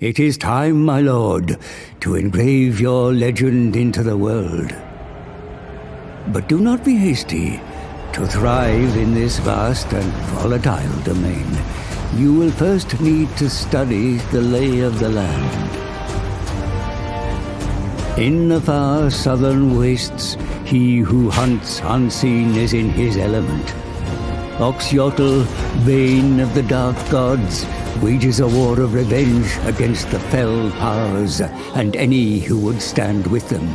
It is time, my lord, to engrave your legend into the world. But do not be hasty. To thrive in this vast and volatile domain, you will first need to study the lay of the land. In the far southern wastes, he who hunts unseen is in his element. Oxyotl, bane of the dark gods, wages a war of revenge against the fell powers and any who would stand with them.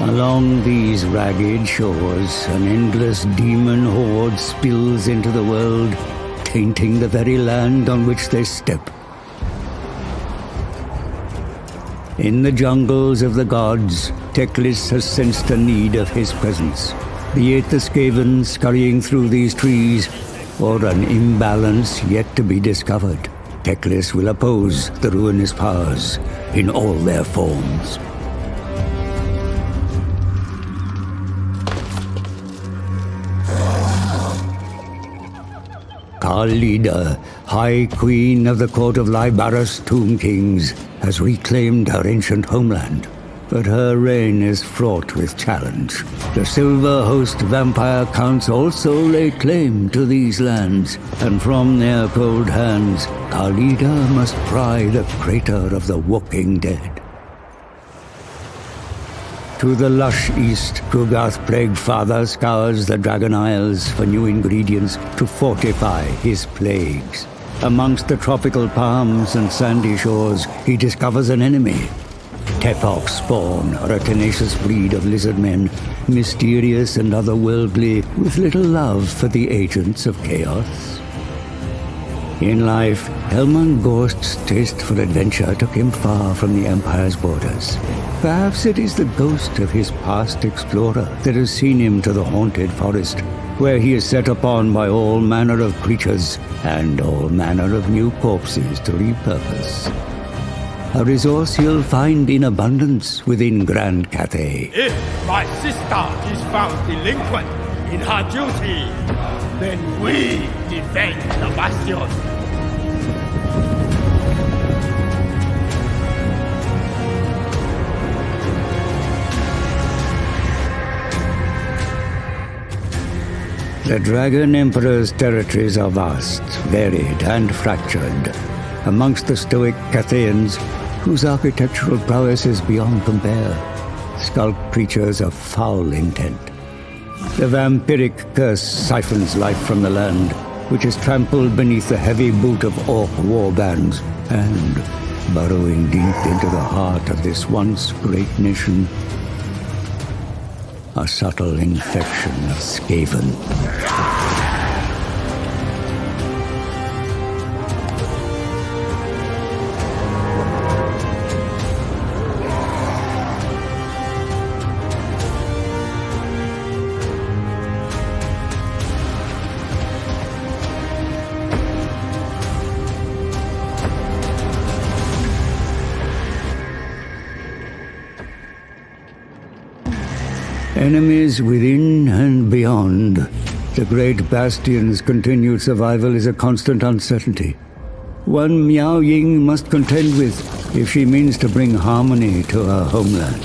Along these ragged shores, an endless demon horde spills into the world, tainting the very land on which they step. In the jungles of the gods, Teclis has sensed the need of his presence. Be it the Skaven scurrying through these trees, or an imbalance yet to be discovered, Teclis will oppose the ruinous powers in all their forms. Khalida, High Queen of the Court of Lybaris Tomb Kings, has reclaimed her ancient homeland. But her reign is fraught with challenge. The Silver Host vampire counts also lay claim to these lands, and from their cold hands, Khalida must pry the crater of the walking dead. To the lush east, Kugath Plaguefather scours the Dragon Isles for new ingredients to fortify his plagues. Amongst the tropical palms and sandy shores, he discovers an enemy. Tefok Spawn are a tenacious breed of lizard men, mysterious and otherworldly, with little love for the agents of chaos. In life, Helman Gorst's taste for adventure took him far from the Empire's borders. Perhaps it is the ghost of his past explorer that has seen him to the haunted forest, where he is set upon by all manner of creatures and all manner of new corpses to repurpose. A resource he'll find in abundance within Grand Cathay. If my sister is found delinquent in her duty, then we defend the bastion. The Dragon Emperor's territories are vast, varied, and fractured. Amongst the stoic Cathayans, whose architectural prowess is beyond compare, skulk creatures of foul intent. The vampiric curse siphons life from the land, which is trampled beneath the heavy boot of orc warbands, and, burrowing deep into the heart of this once great nation, a subtle infection of Skaven. Enemies within and beyond, the great bastion's continued survival is a constant uncertainty. One Miao Ying must contend with if she means to bring harmony to her homeland.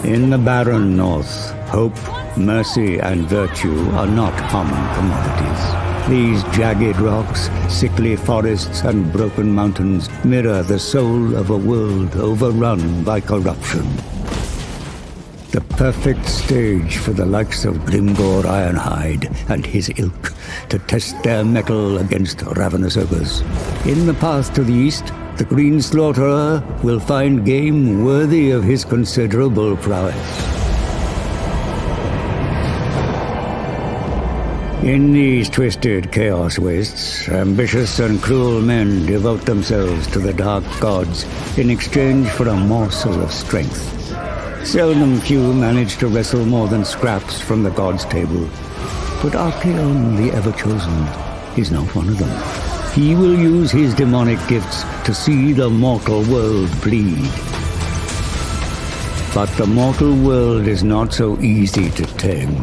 In the barren north, hope, mercy, and virtue are not common commodities. These jagged rocks, sickly forests, and broken mountains mirror the soul of a world overrun by corruption. The perfect stage for the likes of Grimgor Ironhide and his ilk to test their mettle against ravenous ogres. In the path to the east, the Green Slaughterer will find game worthy of his considerable prowess. In these twisted chaos wastes, ambitious and cruel men devote themselves to the dark gods in exchange for a morsel of strength. Seldom few manage to wrestle more than scraps from the gods' table. But Archaon, the Ever-Chosen, is not one of them. He will use his demonic gifts to see the mortal world bleed. But the mortal world is not so easy to tame.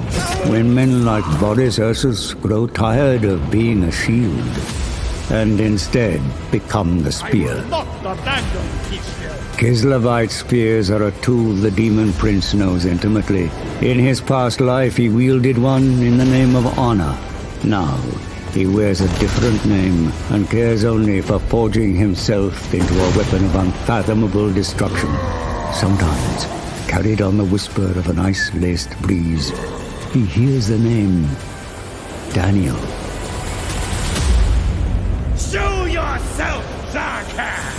When men like Boris Ursus grow tired of being a shield, and instead become the spear. I will not abandon Kislev. Kislevite spears are a tool the demon prince knows intimately. In his past life, he wielded one in the name of honor. Now, he wears a different name and cares only for forging himself into a weapon of unfathomable destruction. Sometimes, carried on the whisper of an ice-laced breeze, he hears the name Daniel. Show yourself, Zarkar!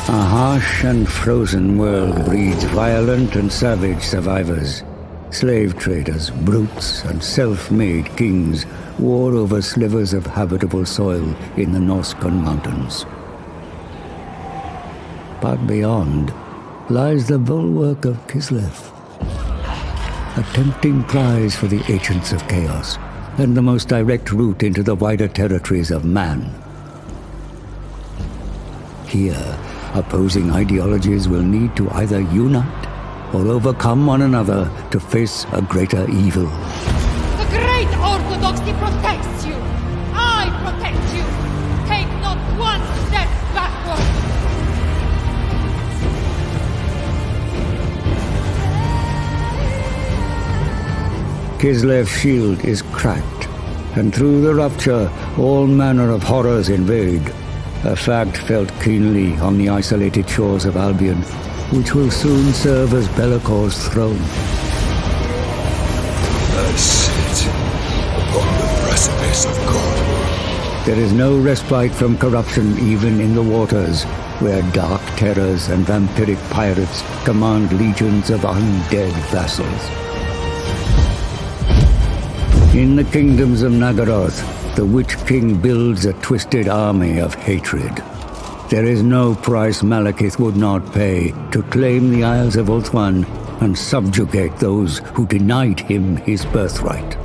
A harsh and frozen world breeds violent and savage survivors. Slave traders, brutes, and self-made kings war over slivers of habitable soil in the Norscan mountains. But beyond lies the bulwark of Kislev, a tempting prize for the agents of chaos, and the most direct route into the wider territories of man. Here, opposing ideologies will need to either unite or overcome one another to face a greater evil. The great orthodoxy protects you. I protect you. Take not one step backward. Kislev's shield is cracked, and through the rupture, all manner of horrors invade. A fact felt keenly on the isolated shores of Albion, which will soon serve as Be'lakor's throne. I sit upon the precipice of God. There is no respite from corruption even in the waters, where dark terrors and vampiric pirates command legions of undead vassals. In the kingdoms of Nagaroth, the Witch King builds a twisted army of hatred. There is no price Malekith would not pay to claim the Isles of Ulthuan and subjugate those who denied him his birthright.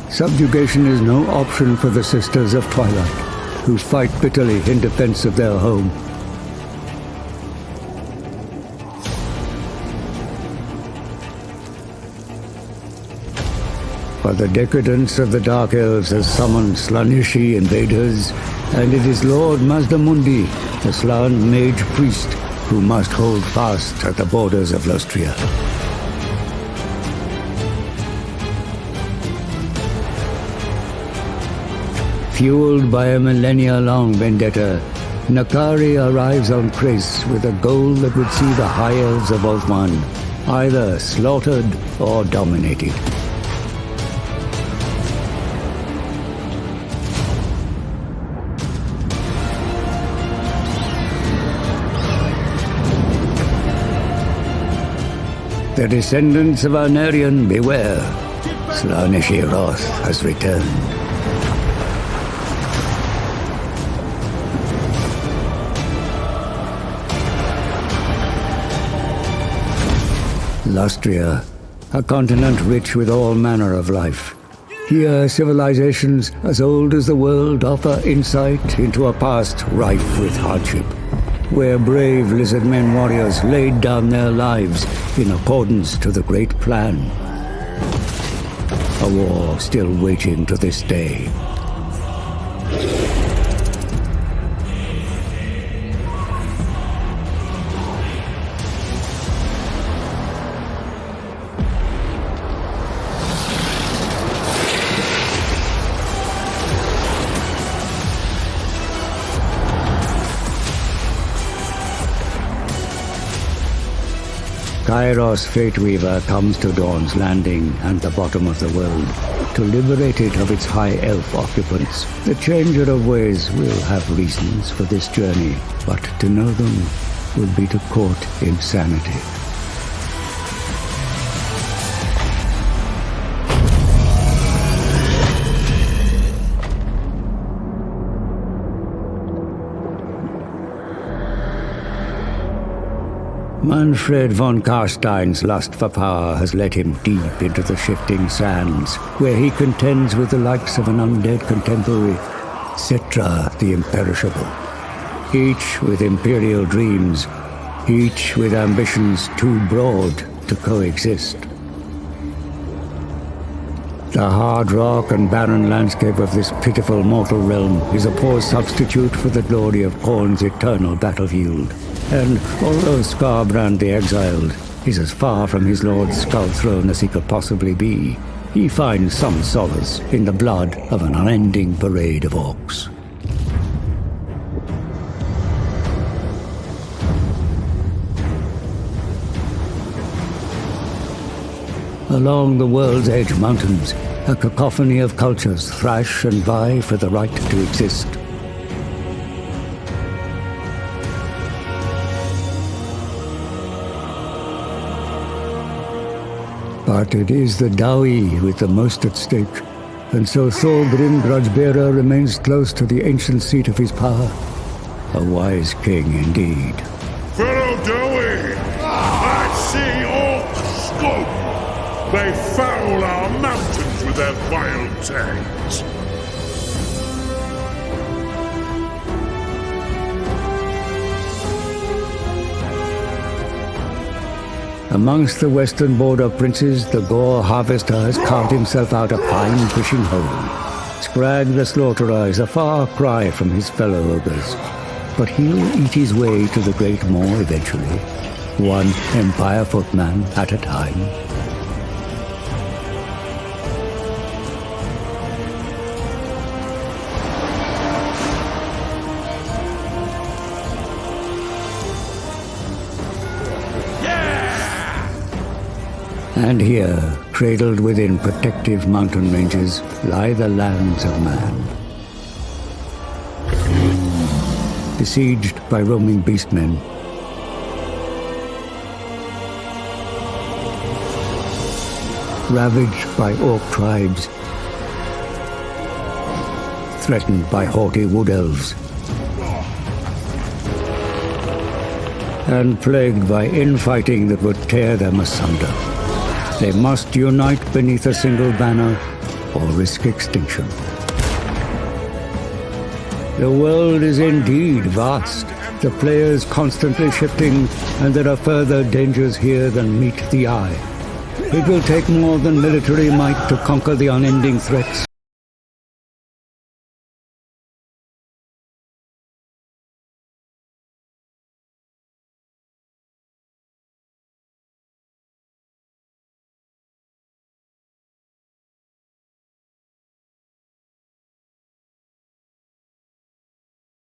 Subjugation is no option for the Sisters of Twilight, who fight bitterly in defense of their home. But the decadence of the Dark Elves has summoned Slaaneshi invaders, and it is Lord Mazdamundi, the Slan mage priest, who must hold fast at the borders of Lostria. Fueled by a millennia-long vendetta, Nakari arrives on Krace with a goal that would see the High Elves of Ulthuan either slaughtered or dominated. The descendants of Arnerian, beware. Slaaneshi Wrath has returned. Lostria, a continent rich with all manner of life. Here, civilizations as old as the world offer insight into a past rife with hardship, where brave lizard-men warriors laid down their lives in accordance to the Great Plan. A war still waging to this day. Kairos Fateweaver comes to Dawn's Landing and the bottom of the world to liberate it of its high elf occupants. The Changer of Ways will have reasons for this journey, but to know them would be to court insanity. Manfred von Karstein's lust for power has led him deep into the shifting sands, where he contends with the likes of an undead contemporary, Citra the Imperishable. Each with imperial dreams, each with ambitions too broad to coexist. The hard rock and barren landscape of this pitiful mortal realm is a poor substitute for the glory of Khorne's eternal battlefield. And although Skarbrand the Exiled is as far from his lord's skull throne as he could possibly be, he finds some solace in the blood of an unending parade of orcs. Along the World's Edge Mountains, a cacophony of cultures thrash and vie for the right to exist. But it is the Dawi with the most at stake, and so Thorgrim Grudgebearer remains close to the ancient seat of his power. A wise king indeed. Fellow Dawi, I see orcs scope. They foul our mountains with their vile tails. Amongst the western border princes, the Gore Harvester has carved himself out a fine fishing hole. Scrag the Slaughterer is a far cry from his fellow ogres, but he'll eat his way to the Great Moor eventually, one Empire footman at a time. And here, cradled within protective mountain ranges, lie the lands of man. Besieged by roaming beastmen, ravaged by orc tribes, threatened by haughty wood elves, and plagued by infighting that would tear them asunder. They must unite beneath a single banner or risk extinction. The world is indeed vast, the players constantly shifting, and there are further dangers here than meet the eye. It will take more than military might to conquer the unending threats,